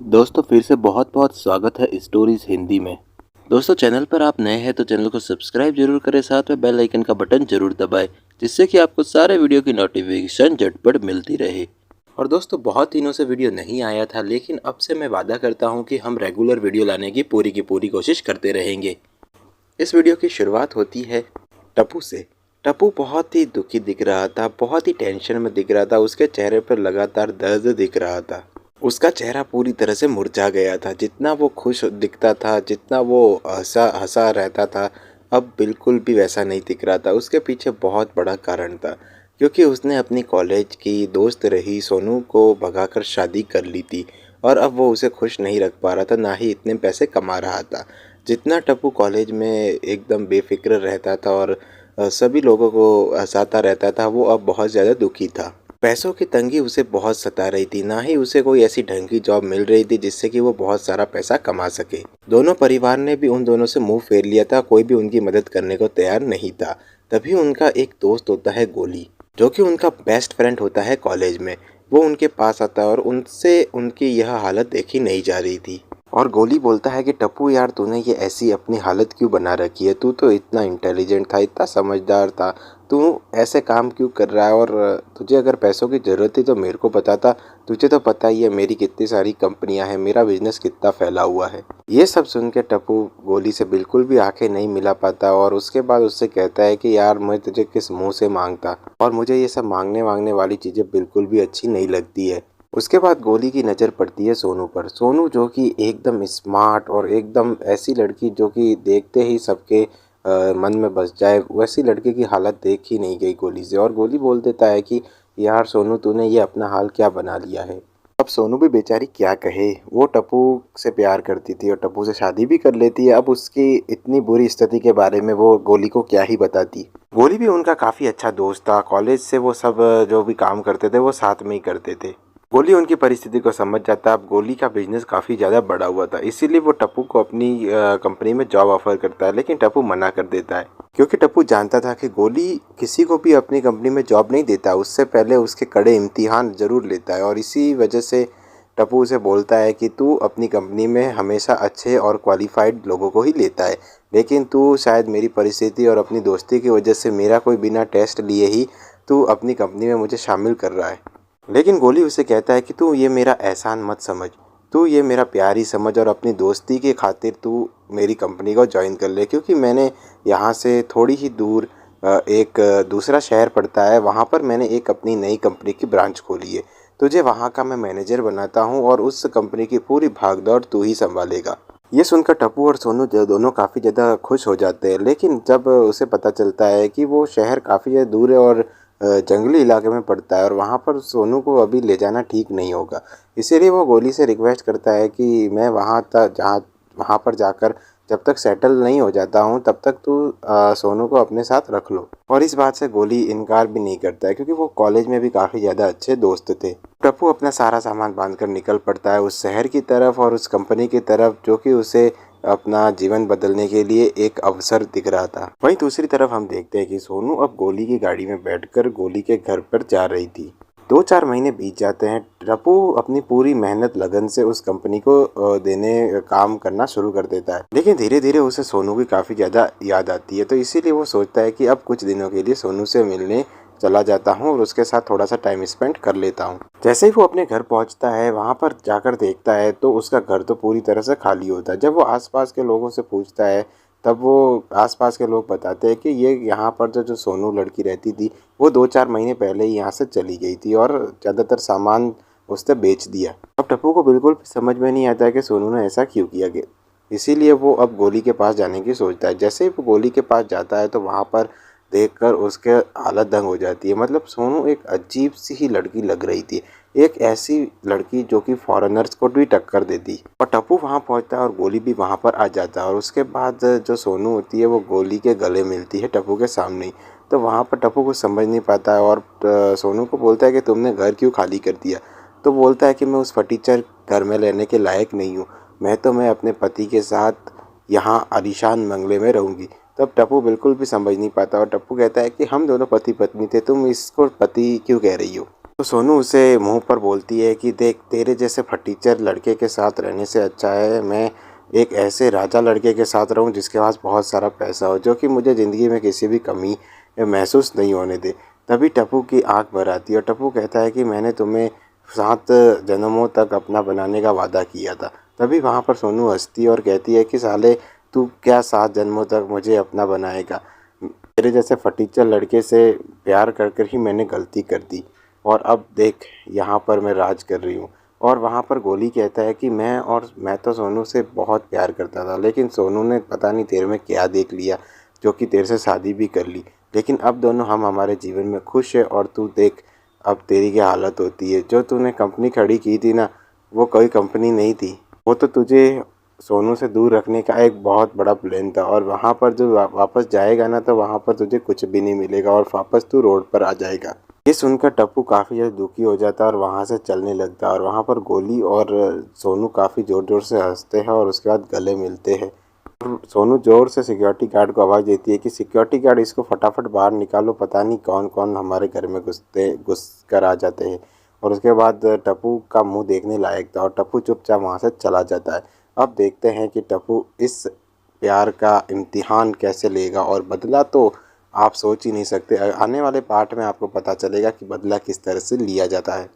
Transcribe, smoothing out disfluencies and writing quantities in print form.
दोस्तों फिर से बहुत बहुत स्वागत है स्टोरीज हिंदी में। दोस्तों चैनल पर आप नए हैं तो चैनल को सब्सक्राइब जरूर करें, साथ में बेल आइकन का बटन जरूर दबाएं जिससे कि आपको सारे वीडियो की नोटिफिकेशन झटपट मिलती रहे। और दोस्तों बहुत दिनों से वीडियो नहीं आया था, लेकिन अब से मैं वादा करता हूँ कि हम रेगुलर वीडियो लाने की पूरी कोशिश करते रहेंगे। इस वीडियो की शुरुआत होती है टप्पू से। टप्पू बहुत ही दुखी दिख रहा था, बहुत ही टेंशन में दिख रहा था। उसके चेहरे पर लगातार दर्द दिख रहा था। उसका चेहरा पूरी तरह से मुरझा गया था। जितना वो खुश दिखता था, जितना वो हंसा हंसा रहता था, अब बिल्कुल भी वैसा नहीं दिख रहा था। उसके पीछे बहुत बड़ा कारण था, क्योंकि उसने अपनी कॉलेज की दोस्त रही सोनू को भगाकर शादी कर ली थी और अब वो उसे खुश नहीं रख पा रहा था, ना ही इतने पैसे कमा रहा था। जितना टप्पू कॉलेज में एकदम बेफिक्र रहता था और सभी लोगों को हंसाता रहता था, वो अब बहुत ज़्यादा दुखी था। पैसों की तंगी उसे बहुत सता रही थी, ना ही उसे कोई ऐसी ढंग की जॉब मिल रही थी जिससे कि वो बहुत सारा पैसा कमा सके। दोनों परिवार ने भी उन दोनों से मुंह फेर लिया था, कोई भी उनकी मदद करने को तैयार नहीं था। तभी उनका एक दोस्त होता है गोली, जो कि उनका बेस्ट फ्रेंड होता है कॉलेज में। वो उनके पास आता है और उनसे उनकी यह हालत देखी नहीं जा रही थी। और गोली बोलता है कि टप्पू यार, तूने ये ऐसी अपनी हालत क्यों बना रखी है? तू तो इतना इंटेलिजेंट था, इतना समझदार था, तू ऐसे काम क्यों कर रहा है? और तुझे अगर पैसों की ज़रूरत थी तो मेरे को बताता। तुझे तो पता ही है मेरी कितनी सारी कंपनियां हैं, मेरा बिजनेस कितना फैला हुआ है। ये सब सुन के टप्पू गोली से बिल्कुल भी आंखें नहीं मिला पाता और उसके बाद उससे कहता है कि यार, मैं तुझे किस मुंह से मांगता, और मुझे ये सब मांगने वांगने वाली चीज़ें बिल्कुल भी अच्छी नहीं लगती है। उसके बाद गोली की नज़र पड़ती है सोनू पर। सोनू जो कि एकदम स्मार्ट और एकदम ऐसी लड़की जो कि देखते ही सबके मन में बस जाए, वैसी लड़के की हालत देख ही नहीं गई गोली से। और गोली बोल देता है कि यार सोनू, तूने ये अपना हाल क्या बना लिया है? अब सोनू भी बेचारी क्या कहे। वो टप्पू से प्यार करती थी और टप्पू से शादी भी कर लेती है। अब उसकी इतनी बुरी स्थिति के बारे में वो गोली को क्या ही बताती। गोली भी उनका काफ़ी अच्छा दोस्त था। कॉलेज से वो सब जो भी काम करते थे वो साथ में ही करते थे। गोली उनकी परिस्थिति को समझ जाता है। अब गोली का बिजनेस काफ़ी ज़्यादा बढ़ा हुआ था, इसीलिए वो टप्पू को अपनी कंपनी में जॉब ऑफर करता है, लेकिन टप्पू मना कर देता है, क्योंकि टप्पू जानता था कि गोली किसी को भी अपनी कंपनी में जॉब नहीं देता, उससे पहले उसके कड़े इम्तिहान ज़रूर लेता है। और इसी वजह से टप्पू उसे बोलता है कि तू अपनी कंपनी में हमेशा अच्छे और क्वालिफाइड लोगों को ही लेता है, लेकिन तू शायद मेरी परिस्थिति और अपनी दोस्ती की वजह से मेरा कोई बिना टेस्ट लिए ही तू अपनी कंपनी में मुझे शामिल कर रहा है। लेकिन गोली उसे कहता है कि तू ये मेरा एहसान मत समझ, तू ये मेरा प्यार ही समझ, और अपनी दोस्ती के खातिर तू मेरी कंपनी को ज्वाइन कर ले, क्योंकि मैंने यहाँ से थोड़ी ही दूर एक दूसरा शहर पड़ता है, वहाँ पर मैंने एक अपनी नई कंपनी की ब्रांच खोली है। तुझे वहाँ का मैं मैनेजर बनाता हूँ और उस कंपनी की पूरी भागदौड़ तू ही संभालेगा। ये सुनकर टप्पू और सोनू दोनों काफ़ी ज़्यादा खुश हो जाते हैं, लेकिन जब उसे पता चलता है कि वो शहर काफ़ी ज़्यादा दूर है और जंगली इलाके में पड़ता है और वहाँ पर सोनू को अभी ले जाना ठीक नहीं होगा, इसीलिए वो गोली से रिक्वेस्ट करता है कि मैं वहाँ तक जहाँ वहाँ पर जाकर जब तक सेटल नहीं हो जाता हूँ तब तक तू सोनू को अपने साथ रख लो। और इस बात से गोली इनकार भी नहीं करता है, क्योंकि वो कॉलेज में भी काफ़ी ज़्यादा अच्छे दोस्त थे। टप्पू अपना सारा सामान बांधकर निकल पड़ता है उस शहर की तरफ और उस कंपनी की तरफ, जो कि उसे अपना जीवन बदलने के लिए एक अवसर दिख रहा था। वहीं दूसरी तरफ हम देखते हैं कि सोनू अब गोली की गाड़ी में बैठकर गोली के घर पर जा रही थी। 2-4 महीने बीत जाते हैं। टप्पू अपनी पूरी मेहनत लगन से उस कंपनी को देने काम करना शुरू कर देता है, लेकिन धीरे धीरे उसे सोनू की काफ़ी ज़्यादा याद आती है। तो इसीलिए वो सोचता है कि अब कुछ दिनों के लिए सोनू से मिलने चला जाता हूँ और उसके साथ थोड़ा सा टाइम स्पेंड कर लेता हूँ। जैसे ही वो अपने घर पहुँचता है, वहाँ पर जाकर देखता है तो उसका घर तो पूरी तरह से खाली होता है। जब वो आसपास के लोगों से पूछता है तब वो आसपास के लोग बताते हैं कि ये यहाँ पर जो जो सोनू लड़की रहती थी वो 2-4 महीने पहले ही यहाँ से चली गई थी और ज़्यादातर सामान उसने बेच दिया। अब टप्पू को बिल्कुल भी समझ में नहीं आता है कि सोनू ने ऐसा क्यों किया गया, इसीलिए वो अब गोली के पास जाने की सोचता है। जैसे ही वो गोली के पास जाता है तो वहाँ पर देखकर उसके हालत दंग हो जाती है। मतलब सोनू एक अजीब सी ही लड़की लग रही थी, एक ऐसी लड़की जो कि फॉरेनर्स को भी टक्कर देती। और टप्पू वहाँ पहुँचता है और गोली भी वहाँ पर आ जाता है और उसके बाद जो सोनू होती है वो गोली के गले मिलती है टप्पू के सामने ही। तो वहाँ पर टप्पू कुछ समझ नहीं पाता है और सोनू को बोलता है कि तुमने घर क्यों खाली कर दिया? तो बोलता है कि मैं उस फटीचर घर में रहने के लायक नहीं हूँ, मैं अपने पति के साथ यहाँ आलीशान बंगले में रहूँगी। तब टप्पू बिल्कुल भी समझ नहीं पाता और टप्पू कहता है कि हम दोनों पति पत्नी थे, तुम इसको पति क्यों कह रही हो? तो सोनू उसे मुंह पर बोलती है कि देख, तेरे जैसे फटीचर लड़के के साथ रहने से अच्छा है मैं एक ऐसे राजा लड़के के साथ रहूं जिसके पास बहुत सारा पैसा हो, जो कि मुझे ज़िंदगी में किसी भी कमी महसूस नहीं होने दे। तभी टप्पू की आंख भर आती है और टप्पू कहता है कि मैंने तुम्हें 7 जन्मों तक अपना बनाने का वादा किया था। तभी वहाँ पर सोनू हंसती है और कहती है कि साले, तू क्या 7 जन्मों तक मुझे अपना बनाएगा। तेरे जैसे फटीचर लड़के से प्यार कर कर ही मैंने गलती कर दी और अब देख यहाँ पर मैं राज कर रही हूँ। और वहाँ पर गोली कहता है कि मैं तो सोनू से बहुत प्यार करता था, लेकिन सोनू ने पता नहीं तेरे में क्या देख लिया जो कि तेरे से शादी भी कर ली। लेकिन अब दोनों हम हमारे जीवन में खुश है और तू देख अब तेरी क्या हालत होती है। जो तूने कंपनी खड़ी की थी ना, वो कोई कंपनी नहीं थी, वो तो तुझे सोनू से दूर रखने का एक बहुत बड़ा प्लान था। और वहाँ पर जो वापस जाएगा ना, तो वहाँ पर तुझे कुछ भी नहीं मिलेगा और वापस तू रोड पर आ जाएगा। ये सुनकर टप्पू काफ़ी ज़्यादा दुखी हो जाता है और वहाँ से चलने लगता है। और वहाँ पर गोली और सोनू काफ़ी ज़ोर ज़ोर से हंसते हैं और उसके बाद गले मिलते हैं। और सोनू ज़ोर से सिक्योरिटी गार्ड को आवाज़ देती है कि सिक्योरिटी गार्ड, इसको फटाफट बाहर निकालो, पता नहीं कौन कौन हमारे घर में घुस कर आ जाते हैं। और उसके बाद टप्पू का मुंह देखने लायक था और टप्पू चुपचाप वहाँ से चला जाता है। अब देखते हैं कि टप्पू इस प्यार का इम्तिहान कैसे लेगा और बदला तो आप सोच ही नहीं सकते। आने वाले पार्ट में आपको पता चलेगा कि बदला किस तरह से लिया जाता है।